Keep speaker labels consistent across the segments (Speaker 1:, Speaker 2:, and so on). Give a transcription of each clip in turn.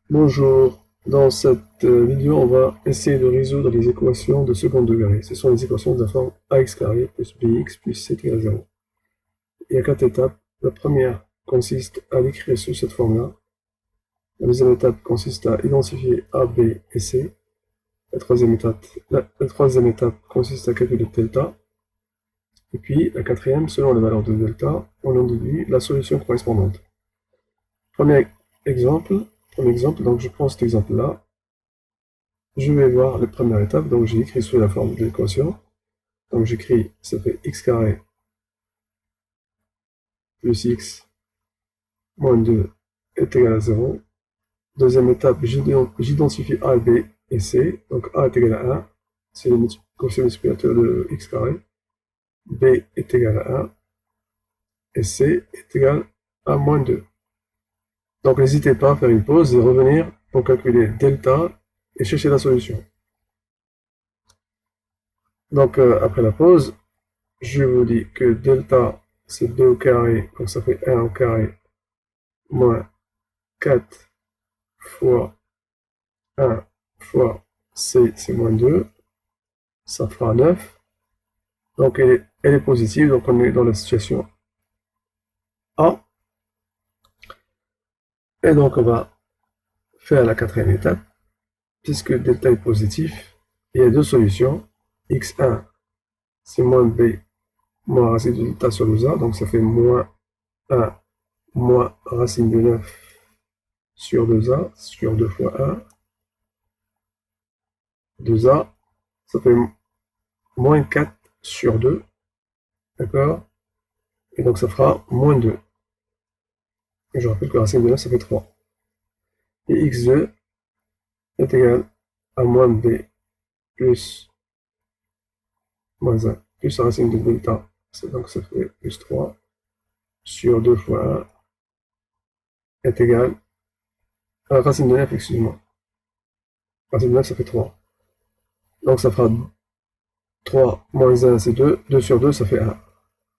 Speaker 1: Bonjour, dans cette vidéo, on va essayer de résoudre les équations de second degré. Ce sont les équations de la forme ax carré plus bx plus c égale 0. Il y a 4 étapes. La première consiste à l'écrire sous cette forme-là. La deuxième étape consiste à identifier a, b et c. La troisième étape consiste à calculer delta. Et puis, la quatrième, selon les valeurs de delta, on en déduit la solution correspondante. Premier exemple, donc je prends cet exemple-là. Je vais voir la première étape, donc j'ai écrit sous la forme de l'équation. Donc j'écris, ça fait x carré plus x moins 2 est égal à 0. Deuxième étape, j'identifie a, b et c. Donc a est égal à 1, c'est le quotient multiplicateur de x carré. B est égal à 1 et c est égal à moins 2. Donc n'hésitez pas à faire une pause et revenir pour calculer delta et chercher la solution. Donc après la pause, je vous dis que delta c'est b au carré, donc ça fait 1 au carré, moins 4 fois 1 fois c, c'est moins 2, ça fera 9. Donc elle est positive, donc on est dans la situation A. Et donc on va faire la quatrième étape, puisque delta est positif, il y a deux solutions. x1, c'est moins b, moins racine de delta sur 2a, donc ça fait moins 1, moins racine de 9 sur 2a, sur 2 fois 1. 2a, ça fait moins 4 sur 2, d'accord? Et donc ça fera moins 2. Et je rappelle que racine de 9, ça fait 3. Et x2 est égal à moins b plus moins 1, plus racine de delta, donc ça fait plus 3, sur 2 fois 1 est égal à racine de 9, excusez-moi. Racine de 9, ça fait 3. Donc ça fera 3 moins 1, c'est 2. 2 sur 2, ça fait 1.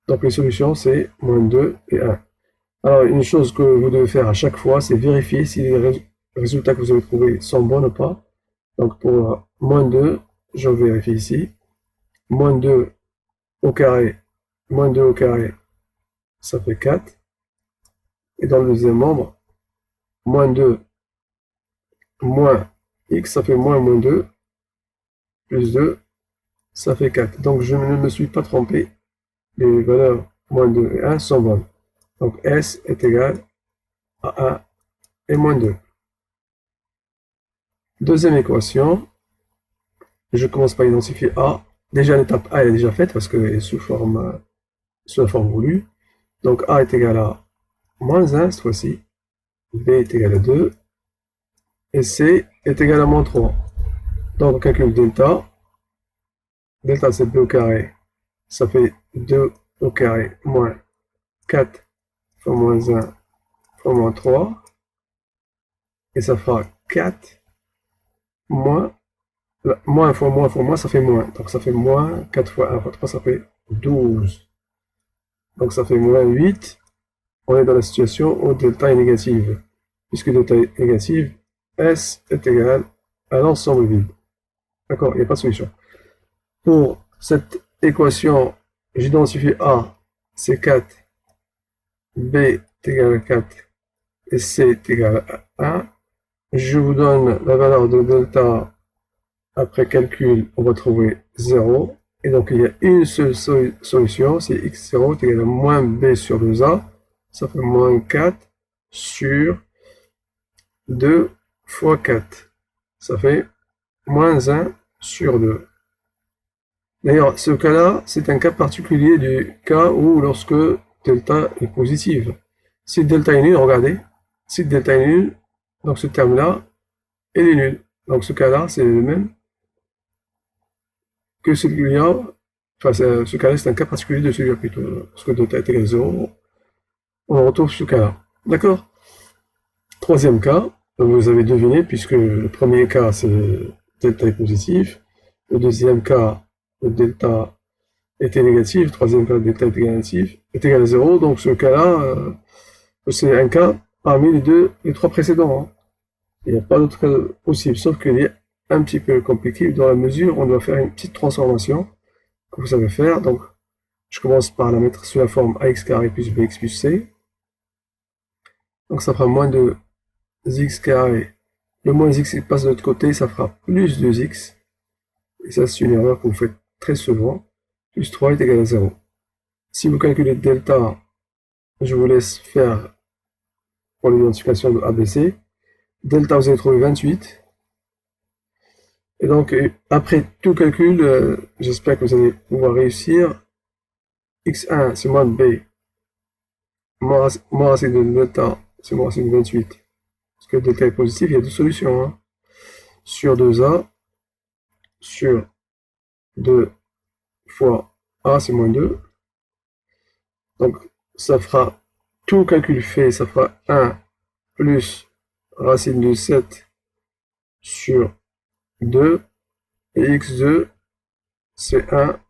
Speaker 1: Donc les solutions, c'est moins 2 et 1. Alors une chose que vous devez faire à chaque fois, c'est vérifier si les résultats que vous avez trouvés sont bons ou pas. Donc pour moins 2, je vérifie ici. Moins 2 au carré, moins 2 au carré, ça fait 4. Et dans le deuxième membre, moins 2 moins x, ça fait moins 2, plus 2, ça fait 4. Donc je ne me suis pas trompé. Les valeurs moins 2 et 1 sont bonnes. Donc S est égal à 1 et moins 2. Deuxième équation, je commence par identifier A. Déjà l'étape A est déjà faite parce qu'elle est sous la forme voulue. Donc A est égal à moins 1 cette fois-ci. B est égal à 2. Et C est égal à moins 3. Donc on calcule delta. Delta c'est b au carré. Ça fait 2 au carré moins 4 fois moins 1 fois moins 3. Et ça fera 4 moins fois moins, ça fait moins. Donc ça fait moins 4 fois 1 fois 3, ça fait 12. Donc ça fait moins 8. On est dans la situation où delta est négative. Puisque delta est négative, S est égal à l'ensemble vide. D'accord, il n'y a pas de solution. Pour cette équation, j'identifie A, c'est 4, B est égal à 4 et C est égal à 1. Je vous donne la valeur de delta après calcul, on va trouver 0. Et donc il y a une seule solution, c'est x0 est égal à moins b sur 2a. Ça fait moins 4 sur 2 fois 4. Ça fait moins 1 sur 2. D'ailleurs, ce cas-là, c'est un cas particulier du cas où lorsque delta est positive. Si delta est nul, regardez, si delta est nul, donc ce terme-là, il est nul. Donc ce cas-là, c'est le même que celui-là, enfin ce cas-là, c'est un cas particulier de celui-là plutôt, parce que delta est égal à 0, on retrouve ce cas-là. D'accord? Troisième cas, vous avez deviné, puisque le premier cas, c'est delta est positif, le deuxième cas, le delta était négatif, le troisième cas, le delta est égal à 0, donc ce cas-là, c'est un cas parmi les trois précédents, hein. Il n'y a pas d'autre possible, sauf qu'il est un petit peu compliqué dans la mesure où on doit faire une petite transformation que vous savez faire. Donc, je commence par la mettre sous la forme ax carré plus bx plus c. Donc, ça fera moins de x carré. Le moins x passe de l'autre côté, ça fera plus 2x. Et ça, c'est une erreur que vous faites très souvent. Plus 3 est égal à 0. Si vous calculez delta, je vous laisse faire pour l'identification de ABC. Delta, vous allez trouver 28. Et donc, après tout calcul, j'espère que vous allez pouvoir réussir. x1, c'est moins b. Moins racine de delta, c'est moins racine de 28. Parce que delta est positif, il y a deux solutions, hein. Sur 2a, sur 2 fois a, c'est moins 2. Donc, ça fera, tout calcul fait, ça fera 1 plus racine de 7 sur 2. Et x2, c'est 1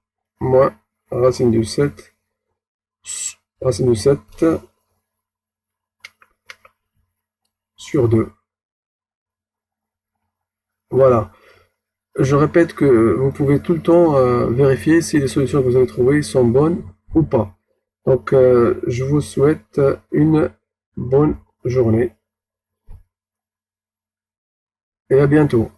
Speaker 1: moins racine de 7 sur 2. Voilà. Je répète que vous pouvez tout le temps vérifier si les solutions que vous avez trouvées sont bonnes ou pas. Donc, je vous souhaite une bonne journée et à bientôt.